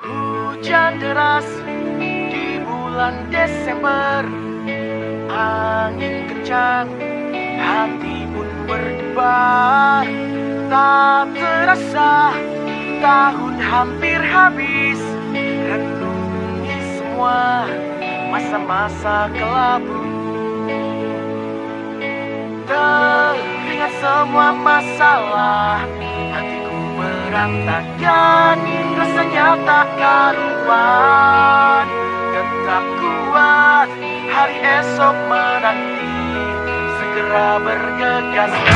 Hujan deras di bulan Desember, angin kencang, hati pun berdebar. Tak terasa tahun hampir habis, renungi semua masa-masa kelabu. Teringat semua masalah, hatiku berantakan, rasanya tak karuan. Tetap kuat, hari esok menanti, segera bergegaslah.